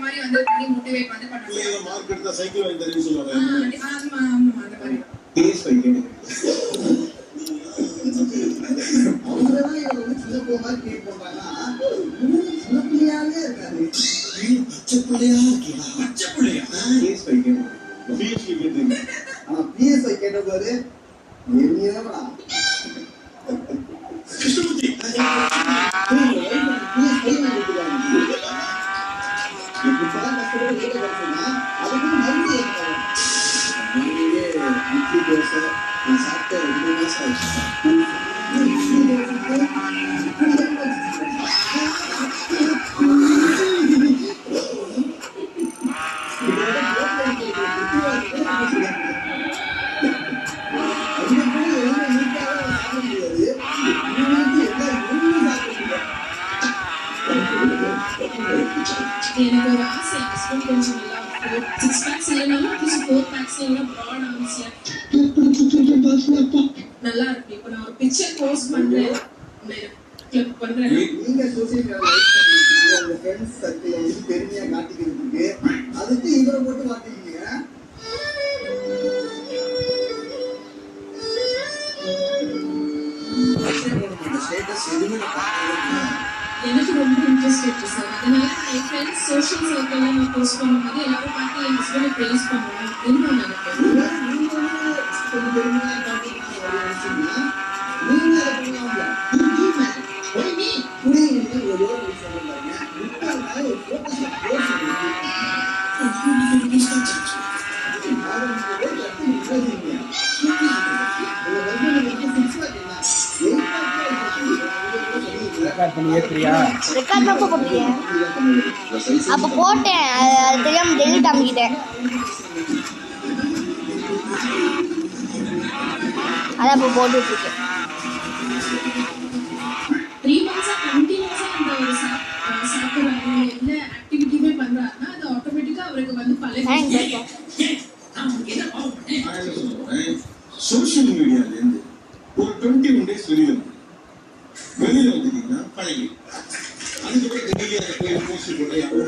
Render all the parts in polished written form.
மாதிரி வந்து பண்ணி மோட்டிவேட் வந்து பண்ணுவாங்க. மார்க் எடுத்தா சைக்கிள் வாங்கி தரேன்னு சொல்லுவாங்க. ஆமா ஆமா அந்த மாதிரி பேஸ் வைக்கணும். அவங்கதான் இவங்க வந்து சின்ன பிள்ளை மாதிரி ட்ரீட் பண்றாங்கன்னா சின்ன பிள்ளையாவே இருக்காது. பச்சை பிள்ளையா இருக்கா? பச்சை பிள்ளையா? பேஸ் வைக்கணும். பிஎஸ் கேட்டீங்க. ஆனா பிஎஸ் கேட்ட பாரு என்னடா கிருஷ்ணமூர்த்தி சாப்பிட்ட 2 மாசம் எனக்கு ஒரு ஆசை ஹஸ்பண்ட் கொஞ்சம் நல்லா 6 பேக்ஸ் இல்லைனாலும் அட்லீஸ்ட் 4 பேக்ஸ் எல்லாம் ப்ராட் ஆம்ஸ்ல நல்லா இருக்கு. இப்போ நான் ஒரு பிக்சர் போஸ்ட் பண்றேன், கிளிக் பண்றேன். நீங்க சோசியல் மீடியால லைக் பண்ணிருக்கீங்க, உங்க ஃப்ரெண்ட்ஸ் சர்க்கிள் வந்து பெருமையா காட்டிக்கிறதுக்கு அதுக்கு இவரை போட்டு மாட்டீங்க. ஸ்டேட்டஸ் எதுவுமே எனக்கு ரொம்ப இன்ட்ரெஸ்ட் இருக்கு சார். அதனால என் ஃப்ரெண்ட்ஸ் சோஷியல் சர்க்கிள்ல நான் போஸ்ட் பண்ணும்போது எல்லாரும் பார்த்து என் ஹஸ்பண்டை ப்ரைஸ் பண்ணுவேன் அப்படின்னு நான் நினைக்கிறேன். ரெக்கார்ட் அப்போ போட்டியா? அப்போ போட்டேன், அது தெரியாம டெலிட் அமைக்கிட்டேன். அதான் இப்போ போட்டுட்டு இருக்கேன். 3 months கண்டினியூஸா அந்த ஒரு சாப்பிடுறாங்க, எந்த ஆக்டிவிட்டியுமே பண்றாருன்னா அது ஆட்டோமேட்டிக்கா அவருக்கு வந்து பழகிடும். சோஷியல் மீடியால இருந்து ஒரு 21 days வெளியில வந்துட்டீங்கன்னா பழகி அதுக்கப்புறம் டெய்லி அதை போய் போஸ்ட் பண்ணி அவங்க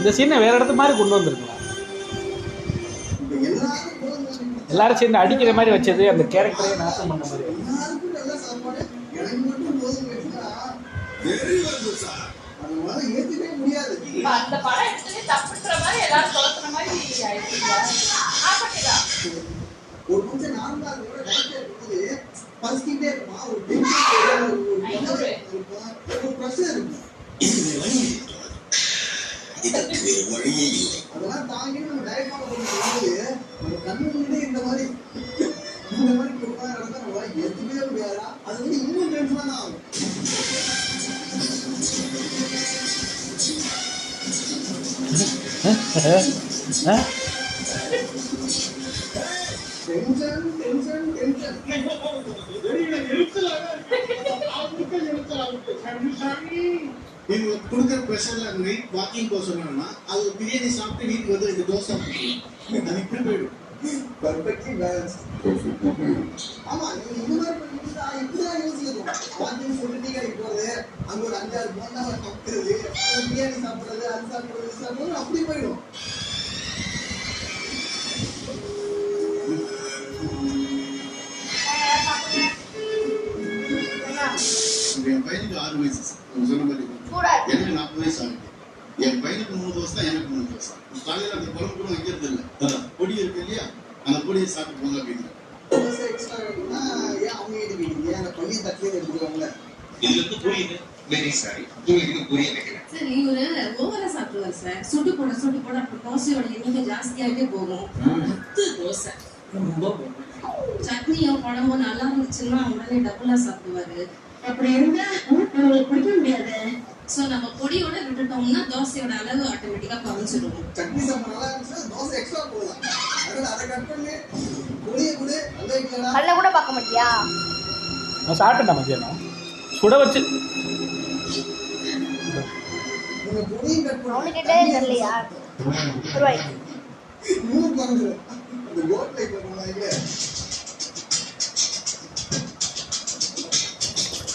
இந்த சீனை வேற இடத்து மாதிரி கொண்டு வந்திருக்கலாம். எல்லாரும் சேர்ந்து அடிக்கிற மாதிரி வச்சது அந்த கேரக்டரே நாசம் பண்ண மாதிரி. அந்த படம் எடுத்துட்டு தப்புற மாதிரி எல்லாரும் தொலைக்கிற மாதிரி ஒரு கொஞ்சம் நார்மலா பசிக்கிட்டே இருக்குமா, ஒரு ப்ரெஷர் இருக்கும். அதெல்லாம் தாங்கி நம்ம டயட் ஃபாலோ பண்ணும்போது நம்ம கண்ணு முன்னாடி இந்த மாதிரி கொடுப்பா நடந்தா நம்ம எதுவுமே முடியாதா, அது வந்து இன்னும் டென்ஷனா தான் ஆகும். நீங்க கொடுக்குற ப்ரெஷர்ல நைட் வாக்கிங் போக சொன்னோம்னா அது பிரியாணி சாப்பிட்டு வீட்டுக்கு வந்து 2 தோசை அது இப்படி போயிடும். Perfectly balance. ஆமா, நீங்க இந்த மாதிரி பண்ணிட்டா இப்படிதான் யோசிக்கணும். வாக்கிங் சொல்லிட்டு கடைக்கு போறது, அங்க ஒரு 5-6 போண்டா சாப்பிடுறது, பிரியாணி சாப்பிடுறது, அது சாப்பிடுறது அப்படி போயிடும். என் பையனுக்கு 6 வயசு, சொன்ன மாதிரி எனக்கு 40 வயசு ஆகுது. என் பையனுக்கு 3 தோசை தான், எனக்கு 3 தோசை. காலையில் அந்த குழம்பு கூட வைக்கிறது இல்லை, பொடி இருக்கு இல்லையா, அந்த பொடியை சாப்பிட்டு போங்க அப்படின்னு. தோசை எக்ஸ்ட்ரா வேணும்னா ஏன் அவங்க எடுக்கிறீங்க, அந்த பையன் தட்டிலே எடுத்துருவாங்க. இதுல இருந்து புரியுது, வெரி சாரி, உங்களுக்கு புரிய வைக்கிறேன். சார் இவரு ஓவரா சாப்பிடுவார் சார். சுட்டு போட அப்புறம் தோசையோட எண்ணிக்கை ஜாஸ்தியாகவே போகும். 10 தோசை ரொம்ப போகும். சட்னியோ குழம்போ நல்லா இருந்துச்சுன்னா உடனே டபுளா சாப்பிடுவாரு. அப்படி இருந்தா நம்மளுக்கு பிடிக்க முடியாது. சோ நம்ம பொடியோட விட்டுட்டோம்னா தோசையோட அளவு ஆட்டோமேட்டிக்கா குறைஞ்சிடும். சட்னி சாப்பிட நல்லா இருந்துச்சுன்னா தோசை எக்ஸ்ட்ரா போடலாம். அதை கட் பண்ணி பொடியை கூட கல்ல கூட பார்க்க மாட்டியா? நான் சாப்பிட்டேன் மத்தியானம் சுட வச்சு. நீங்க பொடியும் கட் பண்ணி அவனு கிட்டே தெரியலையா? ரூபாய் இன்னும் குறைஞ்சிடும். அந்த கோட் லைக் பண்ணுவாங்க.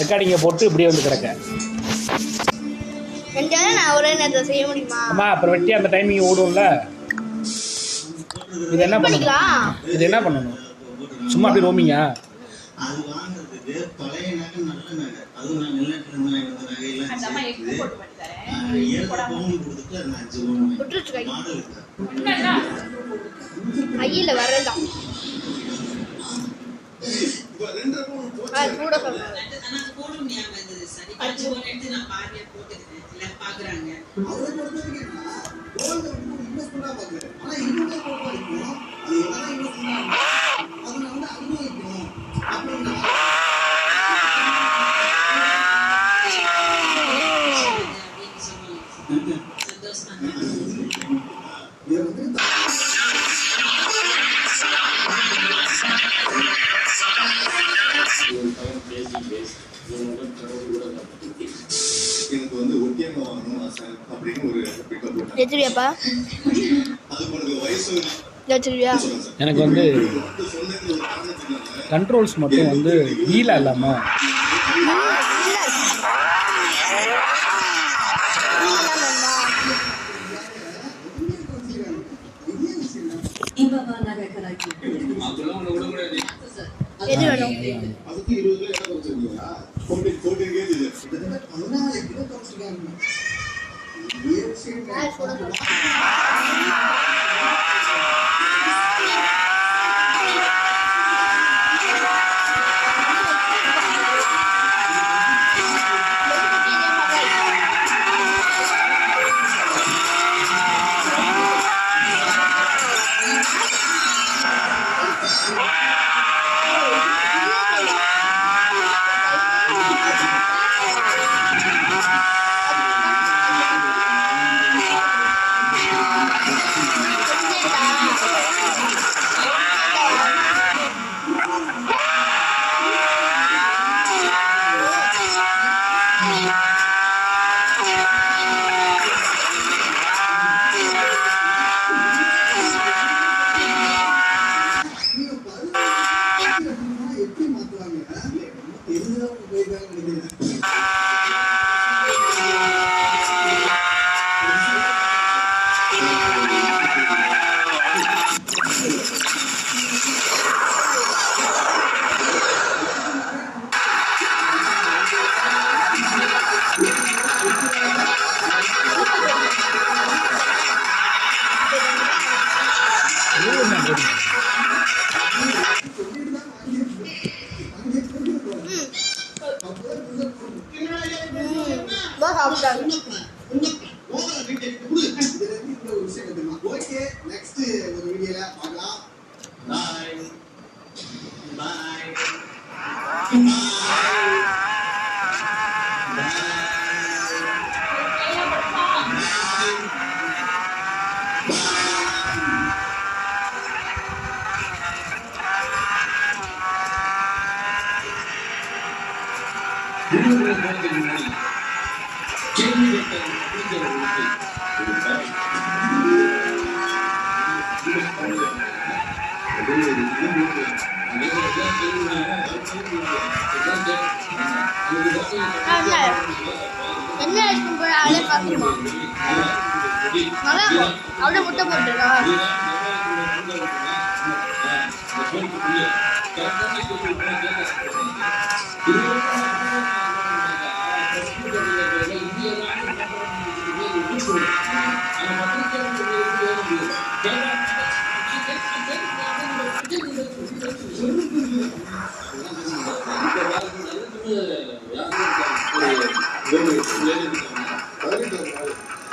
ரெக்கார்டிங்கை போட்டு இப்படியே வந்து கிடக்க. நான் ஒரே நேரத்தில் செய்ய முடியுமா? அம்மா அப்புறம் வெட்டி அந்த டைமிங் ஓடும்ல. இது என்ன பண்ணிக்கலாம்? இது என்ன பண்ணணும்? சும்மா அப்படி ரோமிங்கா? அது வாங்குறதுக்கு பழைய நகை நல்ல நகை, அதுவும் நான் வெளிநாட்டுல இருந்து வாங்கிட்டு நகையெல்லாம் ஐயில வரதான் கூட சொல்றேன். எனக்கு வந்து ஒட்டியமா வாங்கணும் ஆசை அப்படின்னு ஒரு எத்திரியாப்பா? எனக்கு வந்து கண்ட்ரோல்ஸ் மட்டும் வந்து வீலா இல்லாம எது வேணும்? அதுக்கு 20 கிலோ எவ்வளவு வச்சிருக்கீங்களா? 14 கேஜி இது. கிட்டத்தட்ட 14 கிலோ குறைச்சிருக்காங்க. என்ன இருக்கும் போய் ஆளே பார்த்துருமா நல்லா இருக்கும் அப்படியே முட்டை போட்டுருக்கா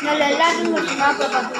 நல்ல எல்லாத்தையும் மாப்பிள்ள பார்த்து